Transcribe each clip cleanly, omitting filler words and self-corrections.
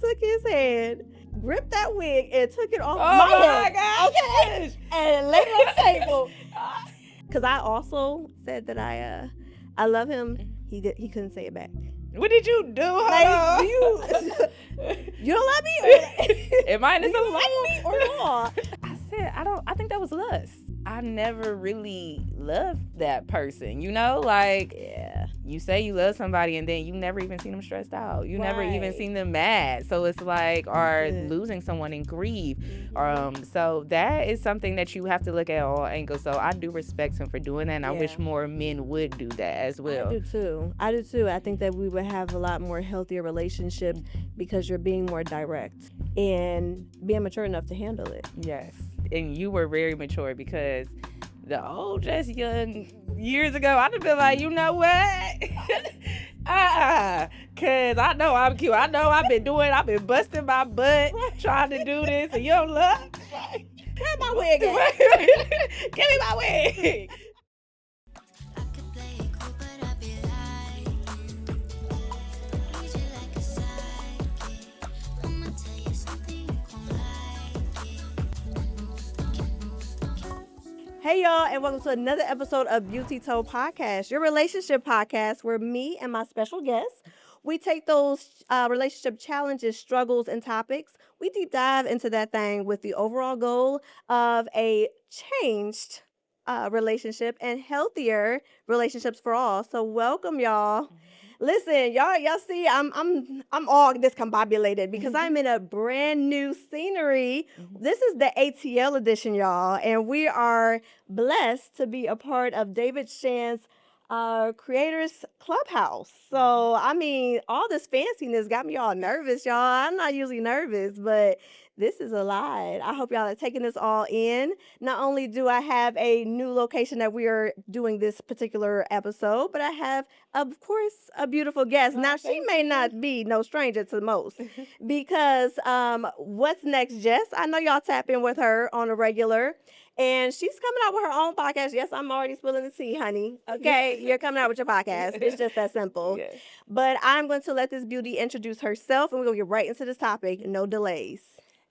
took his hand, gripped that wig, and took it off Oh my my head. gosh. Okay? And laid it on the table. Because I also said that I love him. He couldn't say it back. What did you do? Hold Like, on. you don't love me? Am I in Do this you like me or not? I said, I think that was lust. I never really loved that person, you know? Like, Yeah. you say you love somebody and then you never even seen them stressed out. You never even Right. seen them mad. So it's like, or Yeah. losing someone in grief. So that is something that you have to look at all angles. So I do respect him for doing that, and I wish more men would do that as well. I do too. I think that we would have a lot more healthier relationships because you're being more direct and being mature enough to handle it. Yes. And you were very mature, because the old just young years ago, I'd have been like, you know what? Cause I know I'm cute. I know I've been busting my butt trying to do this, and you don't love. Where's my wig at? Give me my wig. Hey y'all, and welcome to another episode of Beaut Tea Told podcast, your relationship podcast where me and my special guests, we take those relationship challenges, struggles, and topics. We deep dive into that thing with the overall goal of a changed relationship and healthier relationships for all. So welcome y'all. Listen, y'all see, I'm all discombobulated because I'm in a brand new scenery. This is the ATL edition, y'all, and we are blessed to be a part of David Shan's Creators Clubhouse. So, I mean, all this fanciness got me all nervous, y'all. I'm not usually nervous, but this is a lot. I hope y'all are taking this all in. Not only do I have a new location that we are doing this particular episode, but I have, of course, a beautiful guest. Now, she may not be no stranger to most because what's next, Jess? I know y'all tap in with her on a regular. And she's coming out with her own podcast. Yes, I'm already spilling the tea, honey. Okay, you're coming out with your podcast. It's just that simple. Yes. But I'm going to let this beauty introduce herself, and we're going to get right into this topic. No delays.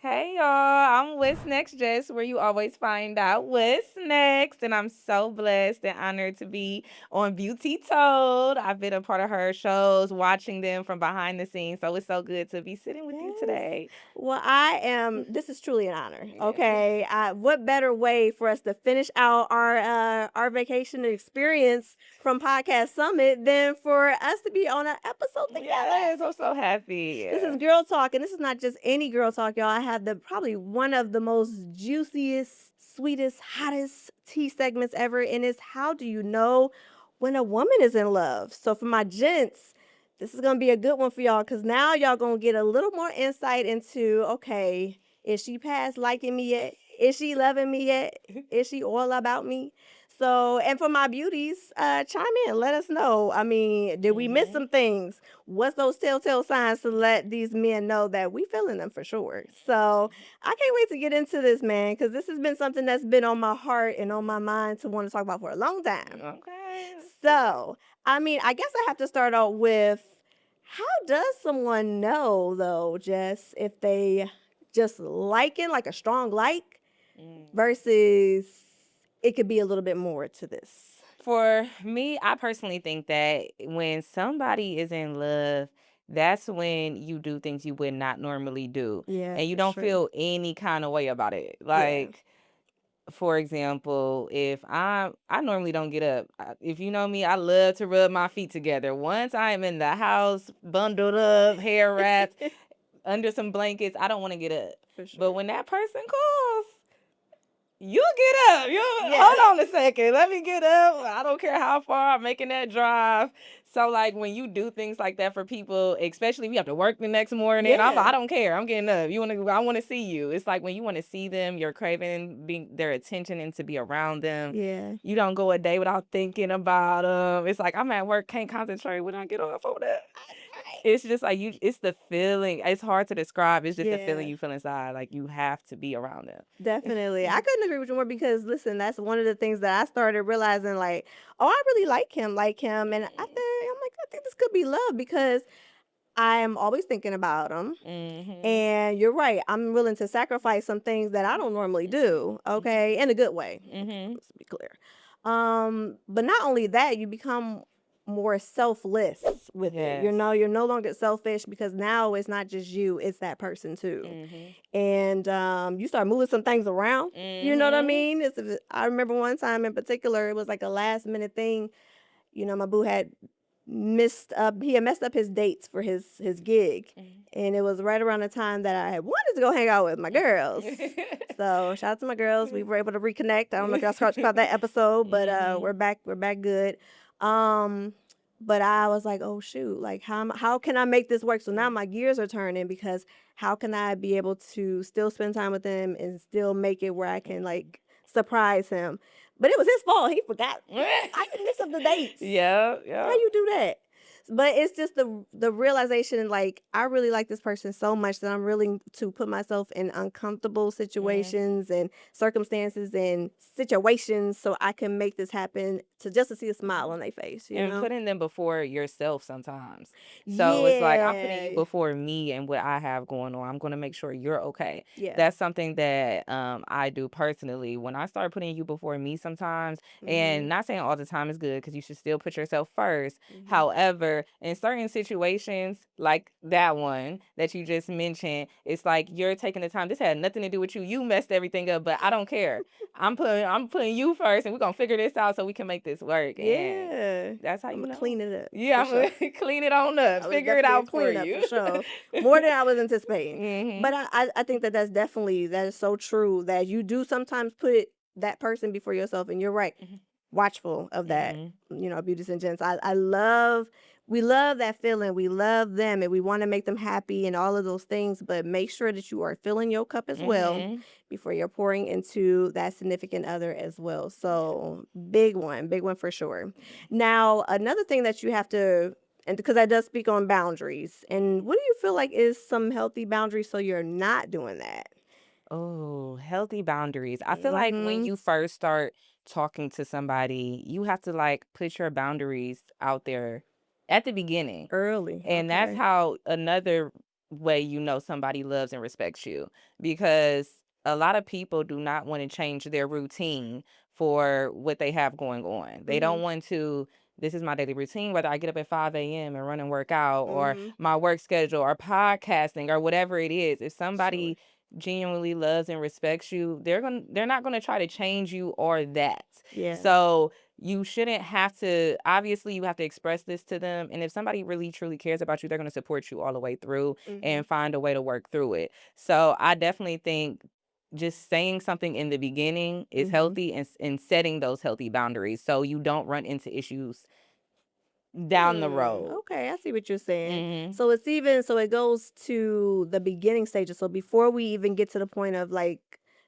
Hey y'all, I'm What's Next Jess, where you always find out what's next, and I'm so blessed and honored to be on Beaut Tea Told. I've been a part of her shows, watching them from behind the scenes, so it's so good to be sitting with you today. Well, this is truly an honor, okay? What better way for us to finish out our vacation experience from Podcast Summit than for us to be on an episode together? Yes, I'm so happy. This is Girl Talk, and this is not just any Girl Talk, y'all. I have probably one of the most juiciest, sweetest, hottest tea segments ever, and it's how do you know when a woman is in love? So for my gents, this is going to be a good one for y'all because now y'all going to get a little more insight into, okay, is she past liking me yet? Is she loving me yet? Is she all about me? So, and for my beauties, chime in. Let us know. I mean, did we miss some things? What's those telltale signs to let these men know that we feeling them for sure? So I can't wait to get into this, man, because this has been something that's been on my heart and on my mind to want to talk about for a long time. Okay. So, I mean, I guess I have to start out with, how does someone know, though, Jess, if they just liking, like a strong like, versus it could be a little bit more to this? For me, I personally think that when somebody is in love, that's when you do things you would not normally do. Yeah, And you that's don't true. feel any kind of way about it. Like, for example, if I normally don't get up. If you know me, I love to rub my feet together. Once I am in the house, bundled up, hair wrapped, under some blankets, I don't want to get up. For sure. But when that person calls, you get up. Hold on a second. Let me get up. I don't care how far I'm making that drive. So, like, when you do things like that for people, especially if you have to work the next morning, I'm like, I don't care. I'm getting up. I want to see you. It's like when you want to see them, you're craving their attention and to be around them. Yeah. You don't go a day without thinking about them. It's like, I'm at work, can't concentrate when I get off over that. It's just like it's the feeling. It's hard to describe. It's just the feeling you feel inside. Like, you have to be around them. Definitely. I couldn't agree with you more because, listen, that's one of the things that I started realizing, like, oh, I really like him. And I'm like, I think this could be love because I am always thinking about them. And you're right. I'm willing to sacrifice some things that I don't normally do. Okay, in a good way. Let's be clear. But not only that, you become more selfless with it. You know, Yes. you're no longer selfish because now it's not just you; it's that person too. And you start moving some things around. You know what I mean? I remember one time in particular, it was like a last minute thing. You know, my boo had he had messed up his dates for his gig, and it was right around the time that I had wanted to go hang out with my girls. So shout out to my girls. We were able to reconnect. I don't know if y'all caught that episode, but we're back good. Um but I was like, oh shoot, like how can I make this work? So now my gears are turning because how can I be able to still spend time with him and still make it where I can like surprise him? But it was his fault. He forgot. I didn't miss up the dates. Yeah, How yeah. you do that? But it's just the realization, like I really like this person so much that I'm willing to put myself in uncomfortable situations and circumstances and situations so I can make this happen to see a smile on their face, you And know? putting them before yourself sometimes. So it's like I'm putting you Yeah. before me and what I have going on. I'm going to make sure you're okay. Yeah. That's something that I do personally. When I start putting you before me sometimes, and not saying all the time is good because you should still put yourself first. However, in certain situations like that one that you just mentioned, it's like you're taking the time. This had nothing to do with you. You messed everything up, but I don't care. I'm putting you first, and we're gonna figure this out so we can make this work. And Yeah. that's how I'm you gonna know. clean it up. Yeah, For I'm sure. gonna clean it on up. I was Figure it definitely a out for cleanup you. for sure. More than I was anticipating. Mhm. But I think that that is so true that you do sometimes put that person before yourself, and you're right. Watchful of that, you know, beauties and gents. We love that feeling. We love them and we want to make them happy and all of those things, but make sure that you are filling your cup as well before you're pouring into that significant other as well. So big one for sure. Now, another thing that you have to, and because that does speak on boundaries, and what do you feel like is some healthy boundaries so you're not doing that? Oh, healthy boundaries. I feel like when you first start talking to somebody, you have to like put your boundaries out there at the beginning. Early, And that's okay. how another way you know somebody loves and respects you, because a lot of people do not want to change their routine for what they have going on. They don't want to. This is my daily routine, whether I get up at 5 a.m. and run and work out, or my work schedule, or podcasting, or whatever it is. If Sure. somebody genuinely loves and respects you, they're not gonna try to change you or that. Yeah. So you shouldn't have to, obviously you have to express this to them, and if somebody really truly cares about you, they're going to support you all the way through and find a way to work through it. So I definitely think just saying something in the beginning is healthy, and setting those healthy boundaries so you don't run into issues down the road. Okay, I see what you're saying. Mhm. So it goes to the beginning stages. So before we even get to the point of like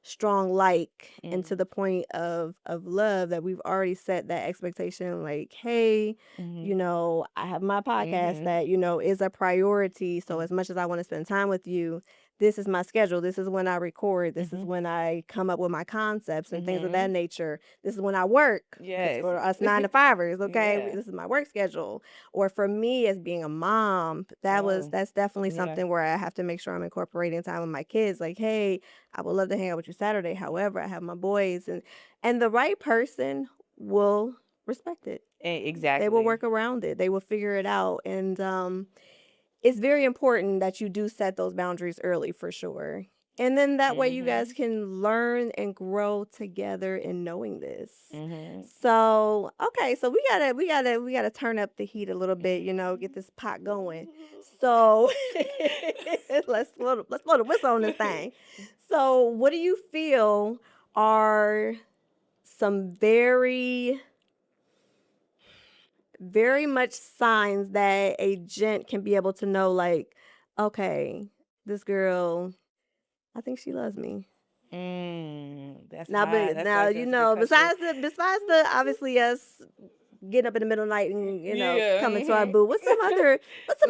strong like and to the point of love, that we've already set that expectation like, hey, you Mhm. know, I have my podcast Mhm. that, you know, is a priority. So Mhm. as much as I want to spend time with you, this is my schedule. This is when I record. This is Mhm. when I come up with my concepts and things of that Mhm. nature. This is when I work. Because Yes. for us 9 to 5ers, okay, Yeah. this is my work schedule. Or for me as being a mom, Oh, that's definitely yeah. something where I have to make sure I'm incorporating time with my kids. Like, hey, I would love to hang out with you Saturday. However, I have my boys, and the right person will respect it. They will Exactly. work around it. They will figure it out. And it's very important that you do set those boundaries early for sure. And then that way you guys Mhm. can learn and grow together in knowing this. Mhm. So, okay, so we gotta turn up the heat a little bit, you know, get this pot going. So let's blow the whistle on this thing. So what do you feel are some very much signs that a gent can be able to know, like, okay, this girl, I think she loves me. That's Now, high. but now you That's a good know, question. besides the obviously us getting up in the middle of the night and you know Yeah. coming to our boo, what's some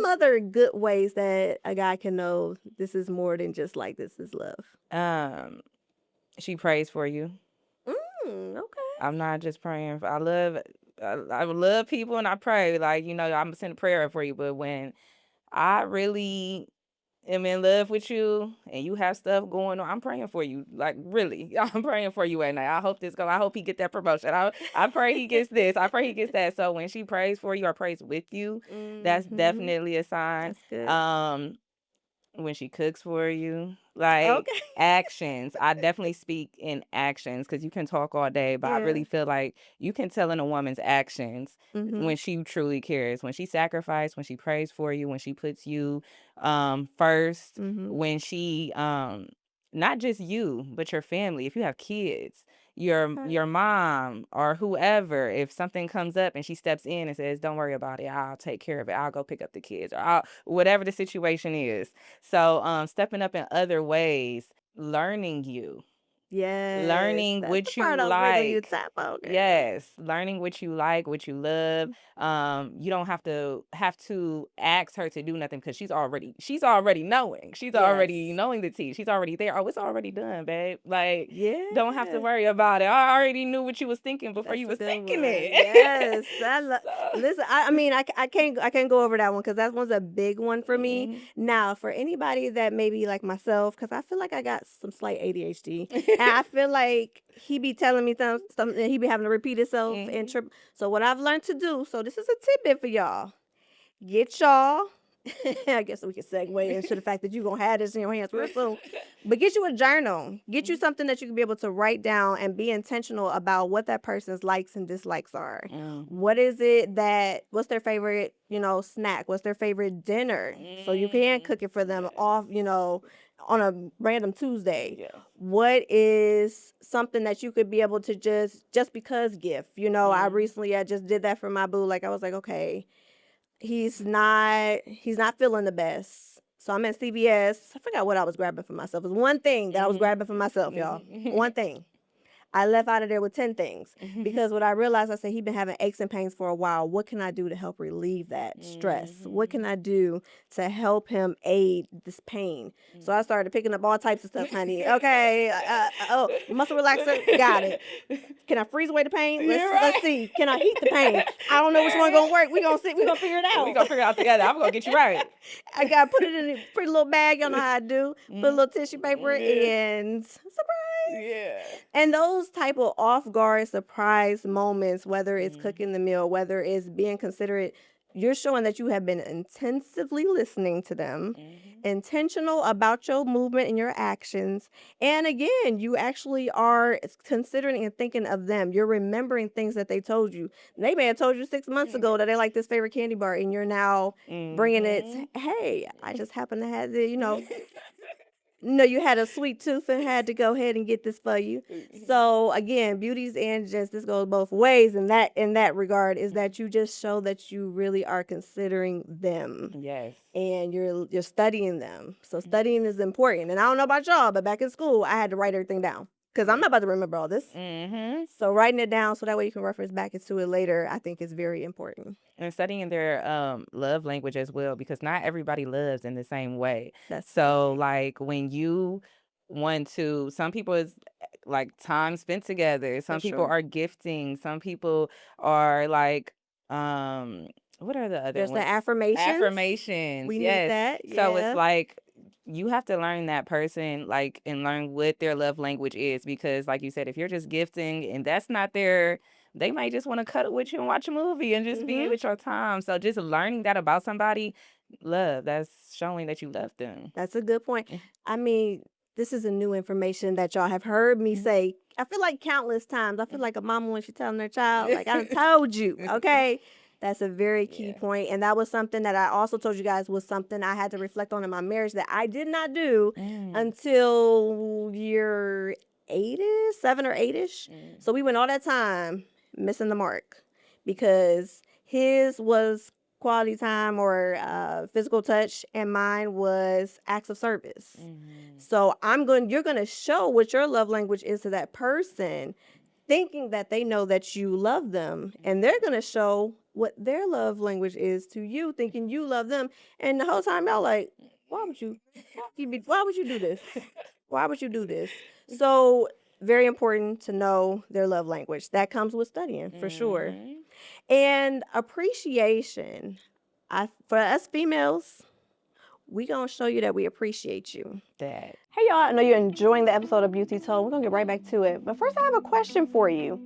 other good ways that a guy can know this is more than just like this is love? Um, she prays for you. Okay. I'm not just praying. I love people, and I pray. Like, I'm sending a prayer for you. But when I really am in love with you and you have stuff going on, I'm praying for you. Like really, I'm praying for you at night. I hope he get that promotion. I pray he gets this. I pray he gets that. So when she prays for you or prays with you, that's Mhm. definitely a sign. That's good. Um, when she cooks for you, like Okay. actions. I definitely speak in actions because you can talk all day, but I Yeah. really feel like you can tell in a woman's actions Mhm. when she truly cares, when she sacrifices, when she prays for you, when she puts you first, Mhm. when she not just you, but your family. If you have kids, your mom or whoever, if something comes up and she steps in and says, "Don't worry about it. I'll take care of it. I'll go pick up the kids," or whatever the situation is. So, stepping up in other ways, learning you, Yes, learning that's the what you part I was waiting on you to like. tap on, girl. Yes, learning what you like, what you love. You don't have to ask her to do nothing because she's already knowing. She's already Yes. knowing the tea. She's already there. Oh, it's already done, babe. Like, don't have to Yeah. worry about it. I already knew what you was thinking before you That's a was good thinking one. it. Yes, So, listen. I mean, I can't go over that one because that one's a big one for me. mhm. Now, for anybody that maybe like myself, because I feel like I got some slight ADHD, and I feel like he be telling me something, he be having to repeat himself and Mhm. trip. So what I've learned to do. So this is a tidbit for y'all. Get y'all. I guess we can segue into the fact that you're gonna have this in your hands real soon. But get you a journal. Get you something that you can be able to write down and be intentional about what that person's likes and dislikes are. What Mhm. is it that what's their favorite, snack? What's their favorite dinner? So you can Mm. cook it for them Yes. off, on a random Tuesday. Yes. What is something that you could be able to just because gift? Mhm. I just did that for my boo. Like I was like, okay, he's not feeling the best. So I'm at CVS. I forgot what I was grabbing for myself. It was one thing that I was Mhm. grabbing for myself, y'all. Mhm. One thing. I left out of there with 10 things because what I realized, I said, he been having aches and pains for a while. What can I do to help relieve that stress? What can Mhm. I do to help him aid this pain? So I started picking up all types of stuff, honey. Okay. Oh, muscle relaxer. Got it. Can I freeze away the pain? Let's You're let's right. see. Can I heat the pain? I don't know which one gonna work. We gonna see. We gonna figure it We out. gonna figure it out together. I'm gonna get you right. I gotta put it in a pretty little bag. Y'all know how I do. Put a Mhm. little tissue paper Yeah. and surprise. Yeah. And those type of off guard surprise moments, whether it's cooking Mhm. the meal, whether it's being considerate, you're showing that you have been intensively listening to them, Mhm. intentional about your movement and your actions. And again, you actually are considering and thinking of them. You're remembering things that they told you. They may have told you 6 months ago that they like this favorite candy bar, and you're now bringing it. Mhm. Hey, I just happen to have the. You had a sweet tooth and had to go ahead and get this for you. So again, beauties and gents, this goes both ways. In that regard, is that you just show that you really are considering them Yes. and you're studying them. So studying is important. And I don't know about y'all, but back in school, I had to write everything down because I'm Yeah. not about to remember all this. Mhm. So writing it down so that way you can reference back into it later, I think is very important. And studying their love language as well, because not everybody loves in the same way. That's the So point. like when you want to, some people is like time spent together, For some people sure. are gifting, some people are like um what are the other There's the ones? affirmations. Affirmations. We need Yes. that. So it's Yeah. like you have to learn that person, like, and learn what their love language is, because like you said, if you're just gifting and that's not their, they might just want to cuddle with you and watch a movie and just be Mhm. with your time. So just learning that about somebody, love, that's showing that you love them. That's a good point. Mm. I mean, this is a new information that y'all have heard me Mhm. say. I feel like countless times. I feel like a mama when she telling her child, like I done told you, okay? That's a very key Yeah. point. And that was something that I also told you guys was something I had to reflect on in my marriage that I did not do Mm. until year eight-ish, 7 or 8-ish. Mm. So we went all that time missing the mark because his was quality time or physical touch, and mine was acts of service. Mhm. So you're going to show what your love language is to that person, thinking that they know that you love them, and they're going to show what their love language is to you, thinking you love them. And the whole time y'all like, why would you do this? Why would you do this? So very important to know their love language. That comes with studying for sure. Mhm. And appreciation. For us females, we gonna show you that we appreciate you. That. Hey y'all, I know you're enjoying the episode of Beaut Tea Told. We're gonna get right back to it. But first I have a question for you.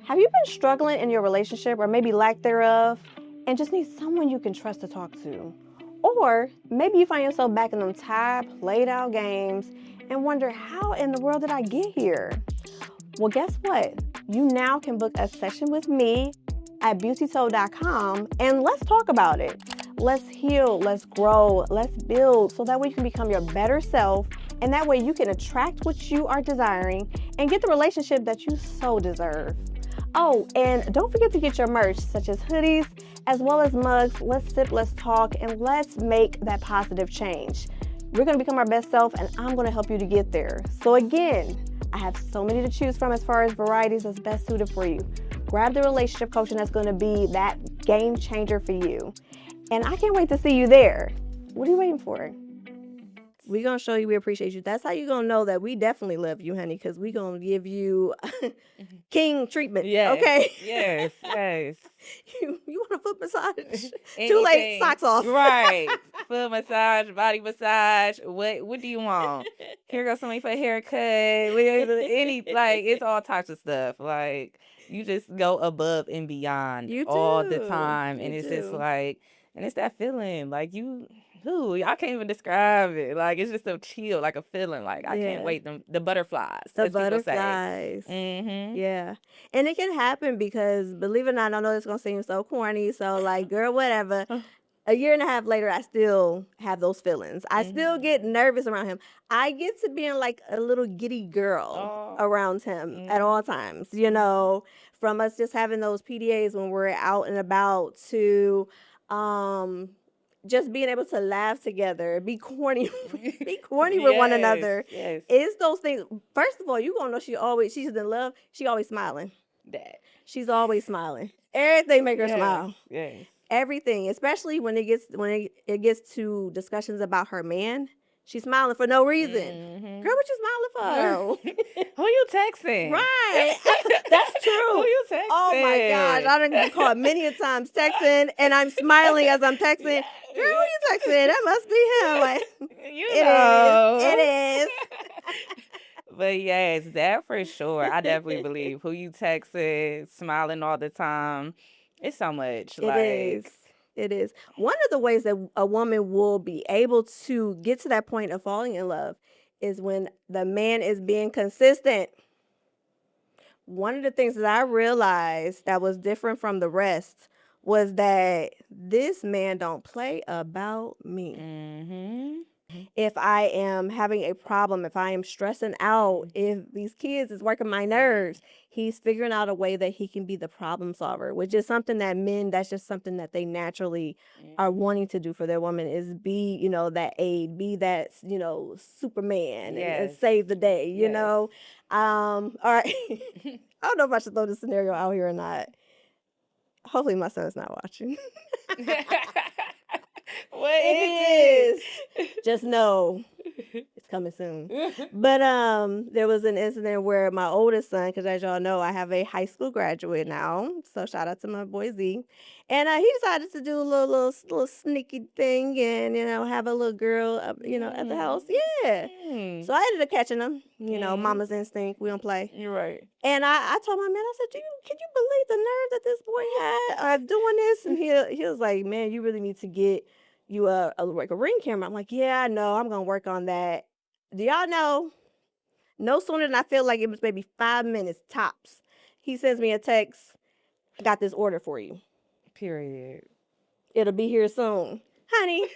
Have you been struggling in your relationship or maybe lack thereof and just need someone you can trust to talk to? Or maybe you find yourself back in them tired, played out games and wonder, how in the world did I get here? Well, guess what? You now can book a session with me at beautytold.com and let's talk about it. Let's heal, let's grow, let's build so that way you can become your better self, and that way you can attract what you are desiring and get the relationship that you so deserve. Oh, and don't forget to get your merch, such as hoodies, as well as mugs. Let's sip, let's talk, and let's make that positive change. We're going to become our best self, and I'm going to help you to get there. So again, I have so many to choose from as far as varieties that's best suited for you. Grab the relationship coaching that's going to be that game changer for you. And I can't wait to see you there. What are you waiting for? We're going to show you we appreciate you. That's how you're going to know that we definitely love you, honey, because we're going to give you king treatment. Yes. Okay? Yes. Yes. You want a foot massage? Too Anything. late, socks off. Right. Foot massage, body massage. What do you want? Here goes somebody for a haircut. It's all types of stuff. Like, you just go above and beyond all the time. And it's just like, and it's that feeling. Like, I can't even describe it. Like, it's just so chill, like a feeling. Like, I can't wait. The butterflies. The as people say. butterflies. Mm-hmm. Yeah. And it can happen because, believe it or not, I know it's going to seem so corny. So, like, girl, whatever. A year and a half later, I still have those feelings. I still get nervous around him. I get to being like a little giddy girl around him at all times, you know, from us just having those PDAs when we're out and about to just being able to laugh together, be corny with one another. Yes. It's those things. First of all, you gonna know she's in love. She always smiling. She's always smiling. Everything make her smile. Yes. Everything, especially when it gets to discussions about her man. She's smiling for no reason. Mm-hmm. Girl, what you smiling for? Who you texting? Right. That's true. Who you texting? Oh my gosh, I done been caught many a times texting, and I'm smiling as I'm texting. Girl, who you texting? That must be him. Like, it is. But yes, that for sure. I definitely believe who you texting, smiling all the time. It's so much. It is. One of the ways that a woman will be able to get to that point of falling in love is when the man is being consistent. One of the things that I realized that was different from the rest was that this man don't play about me. Mm-hmm. If I am having a problem, if I am stressing out, if these kids is working my nerves, he's figuring out a way that he can be the problem solver, which is something that men, that's just something that they naturally are wanting to do for their woman, is be, you know, that aid, be that, you know, Superman and save the day, you know? All right. I don't know if I should throw this scenario out here or not. Hopefully my son's not watching. What if it is, just know it's coming soon. But there was an incident where my oldest son, because as y'all know, I have a high school graduate now, so shout out to my boy Z, and he decided to do a little sneaky thing and, you know, have a little girl, you know, at the house. Yeah. So I ended up catching him. You know, mama's instinct. We don't play. You're right. And I told my man, I said, can you believe the nerve that this boy had doing this? And he was like, man, you really need to get you a ring camera. I'm like, yeah, I know. I'm gonna work on that. Do y'all know? No sooner than I feel like it was maybe 5 minutes tops, he sends me a text. I got this order for you. Period. It'll be here soon, honey.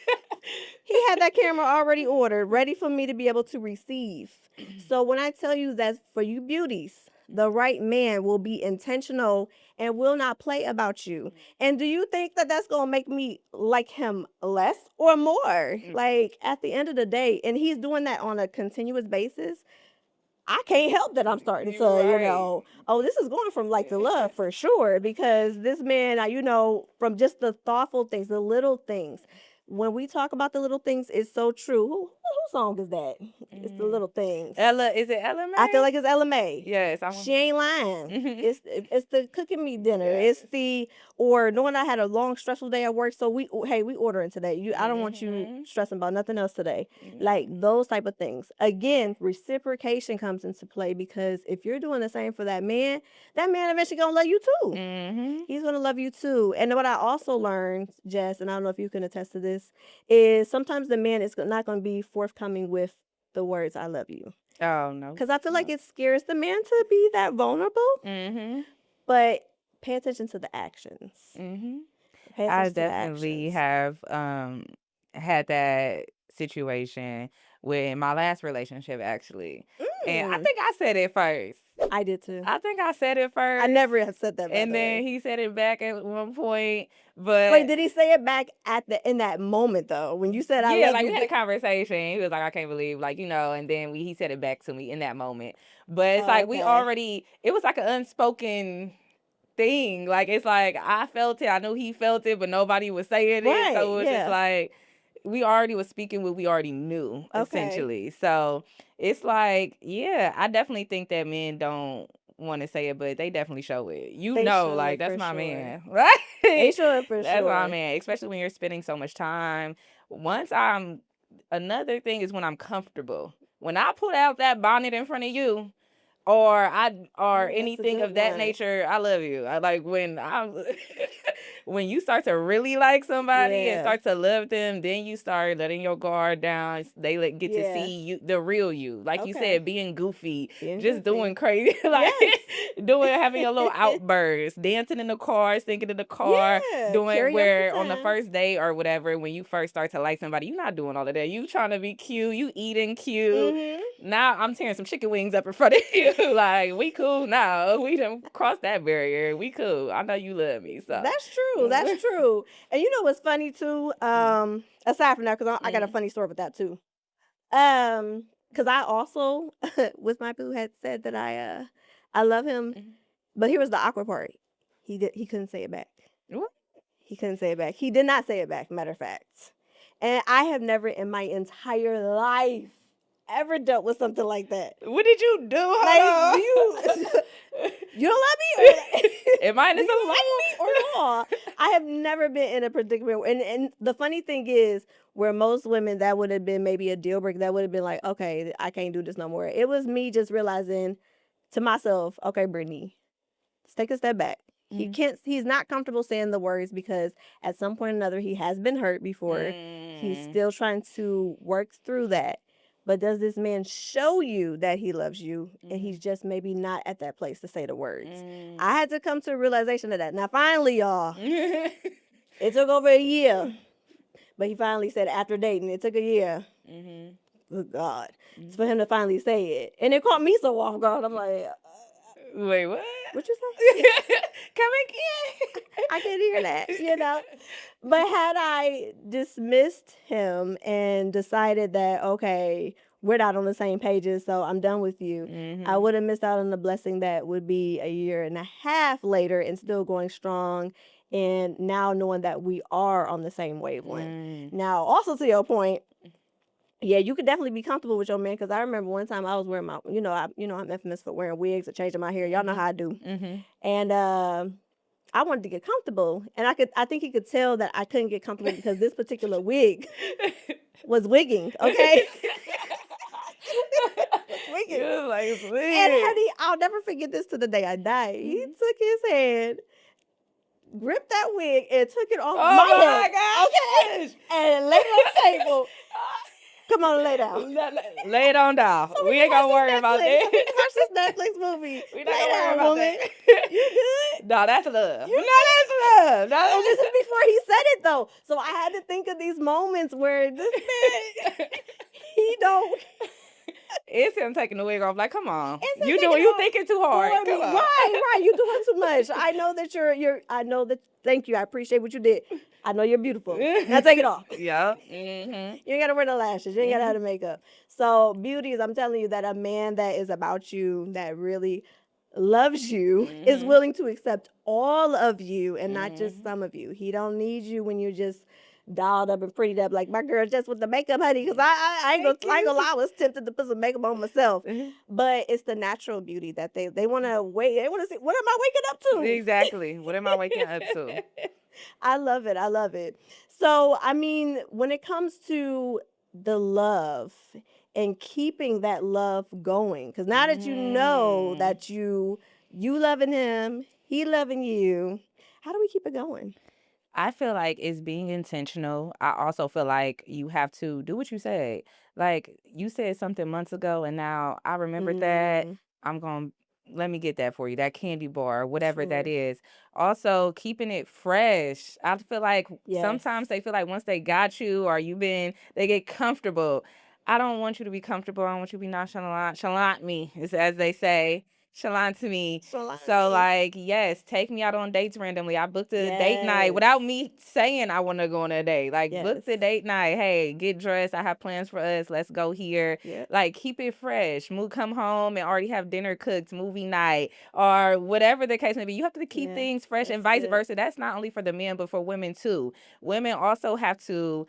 He had that camera already ordered, ready for me to be able to receive. So when I tell you that for you beauties, the right man will be intentional and will not play about you. And do you think that that's going to make me like him less or more? Like, at the end of the day, and he's doing that on a continuous basis, I can't help that I'm starting to, you know, oh, this is going from like to love for sure, because this man, you know, from just the thoughtful things, the little things. When we talk about the little things, it's so true. Whose song is that? It's the little things. Ella, is it Ella May? I feel like it's Ella May. Yes, She ain't lying. Mhm. It's the cooking me dinner. Yes. It's the or knowing I had a long stressful day at work, so we ordering today. I don't want you stressing about nothing else today. Like those type of things. Again, reciprocation comes into play because if you're doing the same for that man eventually gonna love you too. Mhm. He's gonna love you too. And what I also learned, Jess, and I don't know if you can attest to this, is sometimes the man is not gonna be forthcoming with the words "I love you." Oh no. Because I feel like it scares the man to be that vulnerable. Mhm. But pay attention to the actions. Mhm. Pay I attention to the definitely actions. have had that situation with my last relationship actually. And I think I said it first. I did too. I think I said it first. I never have said that. By And the then way. he said it back at one point. But Wait, did he say it back in that moment though? When you said I yeah, love like you? we had a conversation. He was like, I can't believe, like, and then he said it back to me in that moment. But it's like we already, it was like an unspoken thing. Like, it's like I felt it. I knew he felt it, but nobody was saying it. So it was just like we already was speaking what we already knew, essentially. So it's like, yeah, I definitely think that men don't want to say it, but they definitely show it. Like, that's my man, right? They show it for That's sure. my man, especially when you're spending so much time. Another thing is when I'm comfortable. When I put out that bonnet in front of you, or anything of that nature, I love you. I like when when you start to really like somebody and start to love them, then you start letting your guard down. They get to see you, the real you. Like you said, being goofy, doing crazy, like having a little outburst, dancing in the car, singing in the car, doing where on the first day or whatever, when you first start to like somebody, you're not doing all of that. You trying to be cute, you eating cute. Now I'm tearing some chicken wings up in front of you. Like, we cool now. We done crossed that barrier. We cool. I know you love me. So that's true. That's true. And you know what's funny too? Aside from that, because I got a funny story with that too. Because I also with my boo had said that I love him, but here was the awkward part. He couldn't say it back. What? He couldn't say it back. He did not say it back. Matter of fact, and I have never in my entire life ever dealt with something like that. What did you do? Like, you don't love me? Or, am I in this do you like me or not? I have never been in a predicament. And the funny thing is, where most women, that would have been maybe a deal breaker. That would have been like, okay, I can't do this no more. It was me just realizing to myself, okay, Brittany, let's take a step back. He's not comfortable saying the words because at some point or another, he has been hurt before. He's still trying to work through that. But does this man show you that he loves you and he's just maybe not at that place to say the words? I had to come to a realization of that. Now, finally, y'all, it took over a year. But he finally said after dating, it took a year. Good God. It's for him to finally say it. And it caught me so off guard. I'm like, wait, what? What you say? Come again. I can't hear that, But had I dismissed him and decided that, okay, we're not on the same pages, so I'm done with you, I would have missed out on the blessing that would be a year and a half later and still going strong. And now knowing that we are on the same wavelength. Now, also to your point, yeah, you could definitely be comfortable with your man because I remember one time I was wearing my, I'm infamous for wearing wigs or changing my hair. Y'all know how I do. And I wanted to get comfortable, and I think he could tell that I couldn't get comfortable because this particular wig was wigging. Okay. Wigging. Like, and honey, I'll never forget this to the day I die. He took his hand, gripped that wig, and took it off my head. Gosh. Okay, and laid it on the table. Come on, lay down. Lay it on down. So we ain't gonna worry Netflix. about that. So we can watch this Netflix movie. We not gonna worry about woman. that. You good? No, that's love. You that's love. And this is before he said it though. So I had to think of these moments where this man, he don't. It's him taking the wig off. Like, come on, You thinking too hard. Come on. Right. You doing too much. I know that you're. I know that. Thank you. I appreciate what you did. I know you're beautiful. Now take it off. Yeah. You ain't gotta wear the lashes. You ain't gotta have the makeup. So beauty is, I'm telling you that a man that is about you, that really loves you, is willing to accept all of you and not just some of you. He don't need you when you're just dolled up and prettied up like my girl just with the makeup, honey. Because I ain't gonna lie, I was tempted to put some makeup on myself. But it's the natural beauty that they want to wait. They want to see, what am I waking up to? Exactly. What am I waking up to? I love it. I love it. So, I mean, when it comes to the love and keeping that love going, because now that you know that you loving him, he loving you, how do we keep it going? I feel like it's being intentional. I also feel like you have to do what you said. Like you said something months ago, and now I remembered that. Mm, I'm going to let me get that for you, that candy bar, whatever that sure. is. Also, keeping it fresh. I feel like Yes. sometimes they feel like once they got you or they get comfortable. I don't want you to be comfortable. I don't want you to be nonchalant me, as they say. Chalant to me. So, Salami. like, yes, take me out on dates randomly. I booked a date night Yes. without me saying I want to go on a date. Like, book Yes. the date night. Hey, get dressed. I have plans for us. Let's go here. Yep. Like, keep it fresh. Come home and already have dinner cooked, movie night, or whatever the case may be. You have to keep Yeah, things fresh that's and vice good. versa. That's not only for the men, but for women too. Women also have to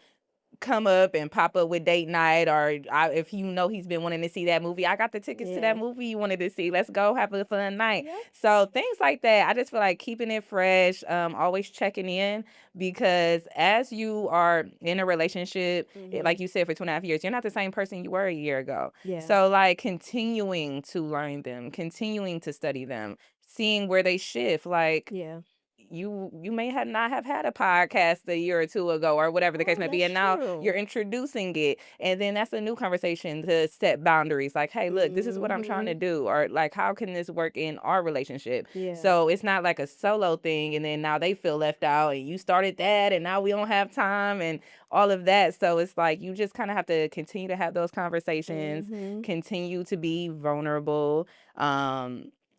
come up and pop up with date night, or if you know he's been wanting to see that movie, I got the tickets to that Yeah. movie you wanted to see. Let's go have a fun night. Yep. So things like that. I just feel like keeping it fresh, always checking in, because as you are in a relationship, like Mhm. you said, for 2.5 years, you're not the same person you were a year ago. Yeah. So like continuing to learn them, continuing to study them, seeing where they shift. Like Yeah. you may have not have had a podcast a year or two ago or whatever the case Oh, may be, that's and now you're true. introducing it, and then that's a new conversation to set boundaries, like, hey, look, this is what I'm trying to Mhm. do, or like, how can this work in our relationship? Yeah. So it's not like a solo thing and then now they feel left out and you started that and now we don't have time and all of that. So it's like you just kind of have to continue to have those conversations, Mhm. continue to be vulnerable,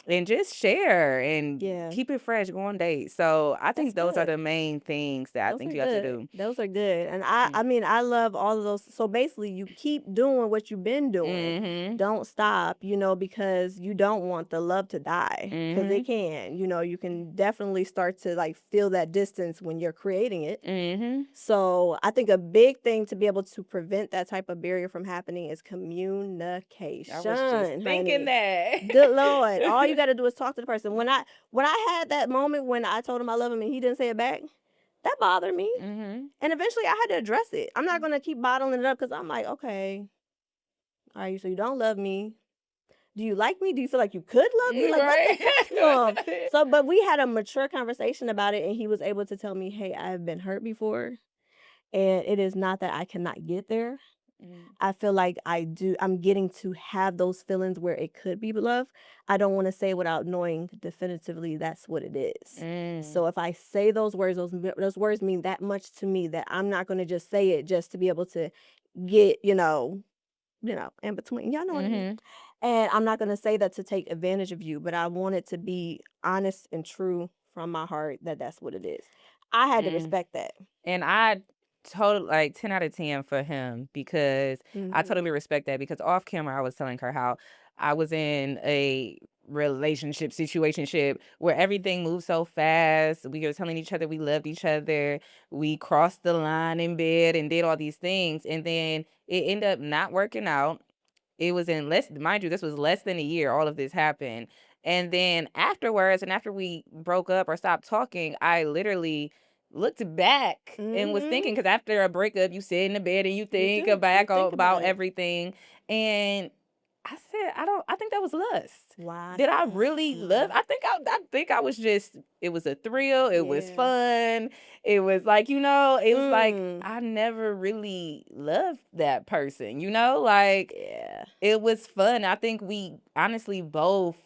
and just share and Yeah. keep it fresh, go on dates. So I That's think those are good. the main things that I Those think are you have to good. do. Those are good. And I Mm. I mean, I love all of those. So basically, you keep doing what you've been doing. Mhm. Don't stop, because you don't want the love to die because it Mhm. can. You can definitely start to like feel that distance when you're creating it. Mhm. So I think a big thing to be able to prevent that type of barrier from happening is I was just communication, thinking honey. that. Good Lord. All you gotta do is talk to the person. When I had that moment when I told him I love him and he didn't say it back, that bothered me. Mhm. And eventually I had to address it. I'm not gonna keep bottling it up because I'm like, okay, all right, so you don't love me. Do you like me? Do you feel like you could love me? Like, what the Right. So, but we had a mature conversation about it, and he was able to tell me, hey, I have been hurt before, and it is not that I cannot get there. Mm. I feel like I'm getting to have those feelings where it could be love. I don't want to say without knowing definitively that's what it is. Mm. So if I say those words, those words mean that much to me that I'm not going to just say it just to be able to get, in between. Y'all know what I mean? Mhm. And I'm not going to say that to take advantage of you, but I want it to be honest and true from my heart that that's what it is. I had to Mm. respect that. And I told like 10 out of 10 for him, because I Mhm. totally respect that, because off camera I was telling her how I was in a relationship situationship where everything moved so fast. We were telling each other we loved each other. We crossed the line in bed and did all these things, and then it ended up not working out. It was in less, mind you, this was less than a year, all of this happened. And then afterwards, and after we broke up or stopped talking, I literally looked back and was Mhm. thinking, because after a breakup, you sit in the bed and you You think do. You think about about it. everything. And I said, I think that was lust. Wow. Did I really love? I think I was just, it was a thrill. It was Yeah. fun. It was like, it was like, Mm. I never really loved that person, like Yeah. it was fun. I think we honestly both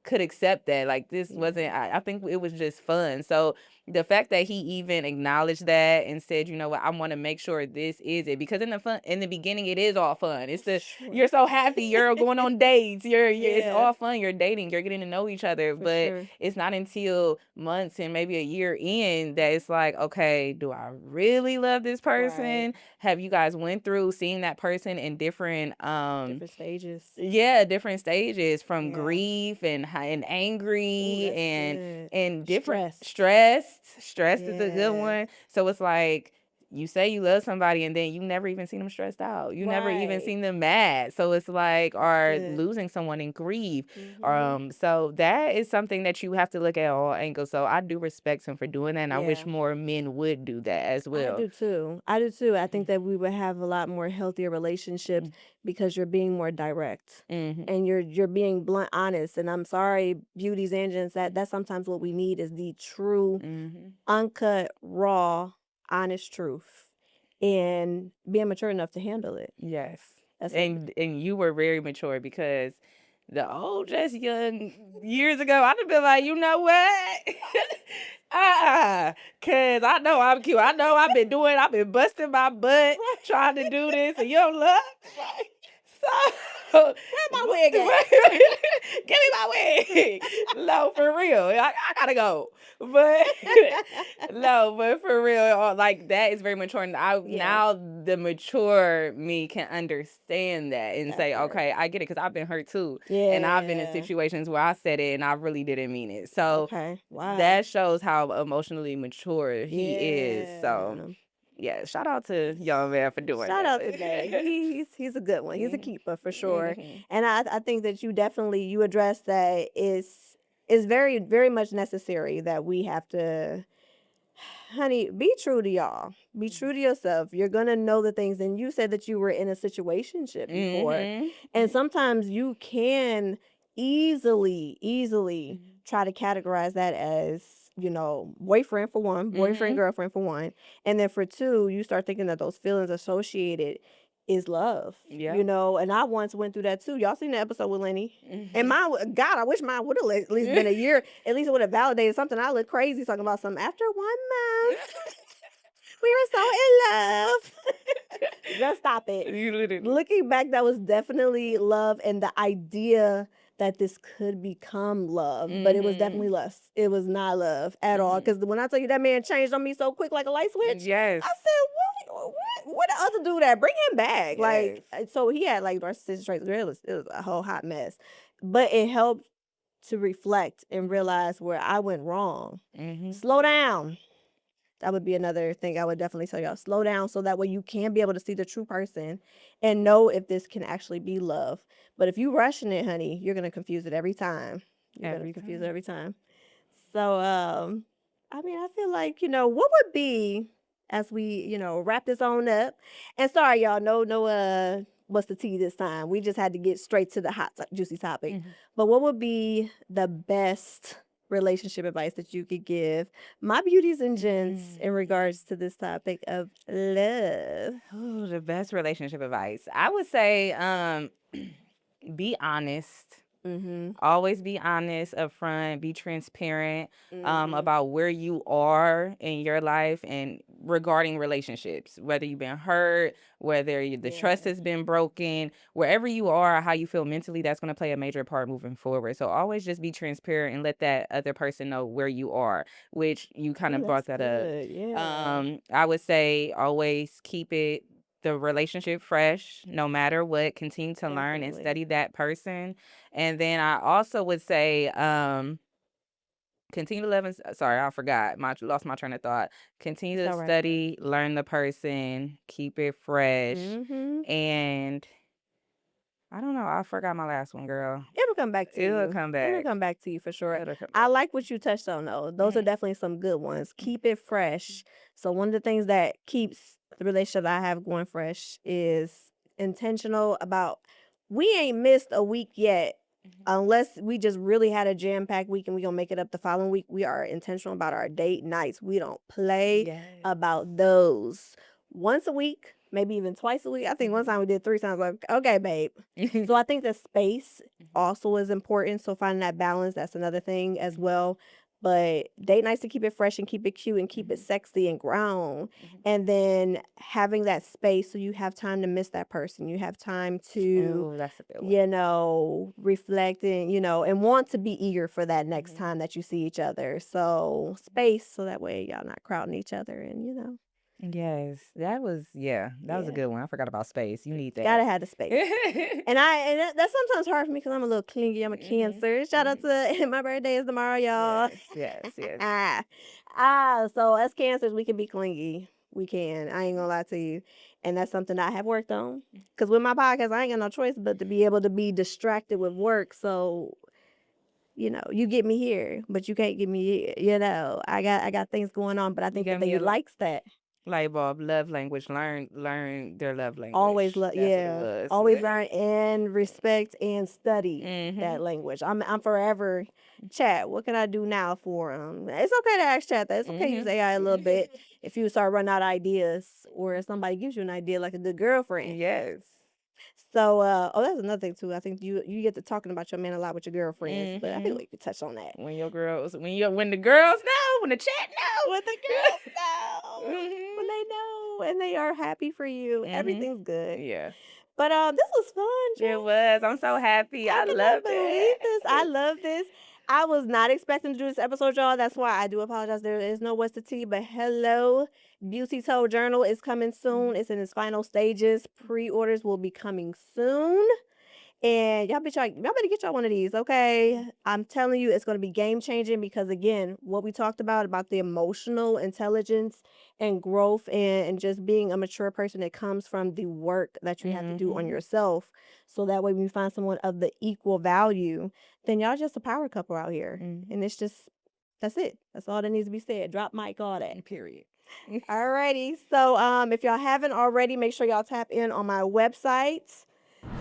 could accept that. Like this wasn't, Yeah. I think it was just fun. So the fact that he even acknowledged that and said, you know what, I want to make sure this is it, because in the beginning it is all fun. Sure. You're so happy, you're going on dates, it's Yeah. all fun, you're dating, you're getting to know each other, For but sure. it's not until months and maybe a year in that it's like, okay, do I really love this Right. person? Have you guys went through seeing that person in different Different stages. yeah, different stages, from Yeah. grief and Oh, angry that's good. and different Stressed. stressed. Stressed is a good Yeah. one. So it's like you say you love somebody and then you never even seen them stressed out. You never even Right. seen them mad. So it's like, or good. losing someone in grief. Mhm. So that is something that you have to look at all angles. So I do respect him for doing that, and I wish Yeah. more men would do that as I well. do too. I do too. I think that we would have a lot more healthier relationships because you're being more direct Mm-hmm. and you're being blunt, honest. And I'm sorry, beauties and gents, that's sometimes what we need is the true, Mm-hmm. uncut, raw, honest truth, and being mature enough to handle it. Yes. That's what. And you were very mature because the old just young years ago, I'd have been like, you know what? Cause I know I'm cute. I know I've been busting my butt trying to do this, and you don't love me, right? So Where my wig at? give me my wig. No, for real. I gotta go. But no, but for real, like that is very mature. And Yeah, now the mature me can understand that and that say, part. okay, I get it because I've been hurt too. And I've been in Yeah. situations where I said it and I really didn't mean it. So Okay. Wow. that shows how emotionally mature he is. So Yeah. yeah, shout out to young man for doing Shout out to that. Day. He's a good one. He's a keeper for sure. Mhm. And I think that you definitely you address that is very very much necessary that we have to, honey, be true to y'all. Be true to yourself. You're gonna know the things. And you said that you were in a situationship before, Mhm. and sometimes you can easily try to categorize that as, boyfriend for one, boyfriend Mhm. girlfriend for one, and then for two, you start thinking that those feelings associated is love. Yeah. And I once went through that too. Y'all seen the episode with Lenny? And Mhm. mine, God, I wish mine would have at least been a year. At least it would have validated something. I look crazy talking about something. After 1 month, we were so in love. Just stop it. You literally. Looking back, that was definitely love, and the idea that this could become love, but it was definitely Mhm. lust. It was not love at all. Mhm. Because when I tell you that man changed on me so quick like a light switch, Yes. I said, what the other dude that? Bring him back. Like, Yes. so he had like narcissistic traits. It was a whole hot mess. But it helped to reflect and realize where I went wrong. Mhm. Slow down. That would be another thing I would definitely tell y'all. Slow down so that way you can be able to see the true person and know if this can actually be love. But if you rushing it, honey, you're gonna confuse it every time. You're gonna Every confuse it time. every time. So I mean, I feel like, what would be as we, wrap this on up. And sorry, y'all, no what's the tea this time? We just had to get straight to the juicy topic. Mhm. But what would be the best relationship advice that you could give my beauties and gents in regards to this topic of love? Oh, the best relationship advice. I would say be honest. Mm-hmm. Always be honest upfront, be transparent Mm-hmm. about where you are in your life and regarding relationships, whether you've been hurt, whether the trust Yeah. has been broken, wherever you are, how you feel mentally, that's going to play a major part moving forward. So always just be transparent and let that other person know where you are, which you kind Ooh, of brought that's that up. good. Yeah. I would say always keep the relationship fresh no matter what. Continue to learn and Definitely. study that person. And then I also would say, continue to live in, sorry, I forgot. Lost my train of thought. Continue It's to all right. study, learn the person, keep it fresh. Mm-hmm. And I don't know. I forgot my last one, girl. It'll come back to It'll you. come It'll back. come back to you for sure. It'll come I back. like what you touched on though. Those are Mhm. definitely some good ones. Keep it fresh. So one of the things that keeps the relationship I have going fresh is intentional about we ain't missed a week yet. Unless we just really had a jam-packed week and we gonna make it up the following week, we are intentional about our date nights. We don't play Yes. about those. Once a week, maybe even twice a week. I think one time we did 3 times. Like, okay, babe. So I think the space also is important. So finding that balance, that's another thing as well. But date nights to keep it fresh and keep it cute and keep it sexy and grown. And then having that space so you have time to miss that person. You have time to, Oh, that's a good one. reflect and want to be eager for that next time that you see each other. So space so that way y'all not crowding each other and. Yes, that was that was a Yeah. good one. I forgot about space. You need that. Gotta have the space. And that's sometimes hard for me because I'm a little clingy. I'm a Cancer. Shout out to my birthday is tomorrow, y'all. Yes, yes, yes. So as Cancers, we can be clingy. we can. I ain't gonna lie to you. And that's something I have worked on. Because with my podcast, I ain't got no choice but to be able to be distracted with work. So, you get me here, but you can't get me here. I got things going on, but I You think that got me they a likes that. light bulb, love language. Learn their love Always language. love, That's what it yeah. was. Always learn and respect and study that Mm-hmm. language. I'm forever chat. What can I do now for It's okay to ask chat that. It's okay to use Mm-hmm. AI a little bit if you start running out of ideas or if somebody gives you an idea like a good girlfriend. Yes. So, that's another thing too. I think you get to talking about your man a lot with your girlfriends, but I feel Mm-hmm. like you could touch on that. When the girls know, when the chat know. When the girls know, when Mm-hmm. they know, and they are happy for you, Mm-hmm. everything's good. Yeah. But this was fun, It Jess. was. I'm so happy. I I cannot loved believe this. I it. love this. I was not expecting to do this episode, y'all. That's why I do apologize. There is no what's the tea, but hello, Beaut Tea Told journal is coming soon. It's in its final stages. Pre-orders will be coming soon. And y'all better get y'all one of these, okay? I'm telling you, it's going to be game changing because again, what we talked about the emotional intelligence and growth and just being a mature person, it comes from the work that you have to do on Mm-hmm. yourself. So that way when you find someone of the equal value, then y'all just a power couple out here. Mm-hmm. And that's it. That's all that needs to be said. Drop mic, all that. Period. Alrighty. So if y'all haven't already, make sure y'all tap in on my website.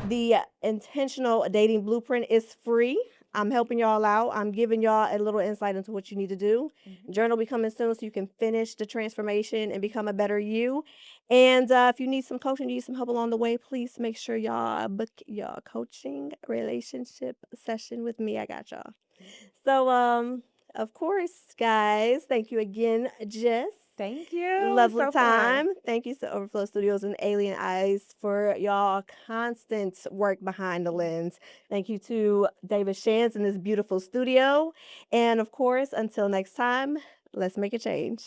The intentional dating blueprint is free. I'm helping y'all out. I'm giving y'all a little insight into what you need to do. Journal will be coming soon so you can finish the transformation and become a better you. And if you need some coaching, you need some help along the way, please make sure y'all book y'all coaching relationship session with me. I got y'all. So of course, guys, thank you again, Jess. Thank you. It was Lovely so fun. time. Thank you to Overflow Studios and Alien Eyes for y'all constant work behind the lens. Thank you to David Shands in this beautiful studio. And of course, until next time, let's make a change.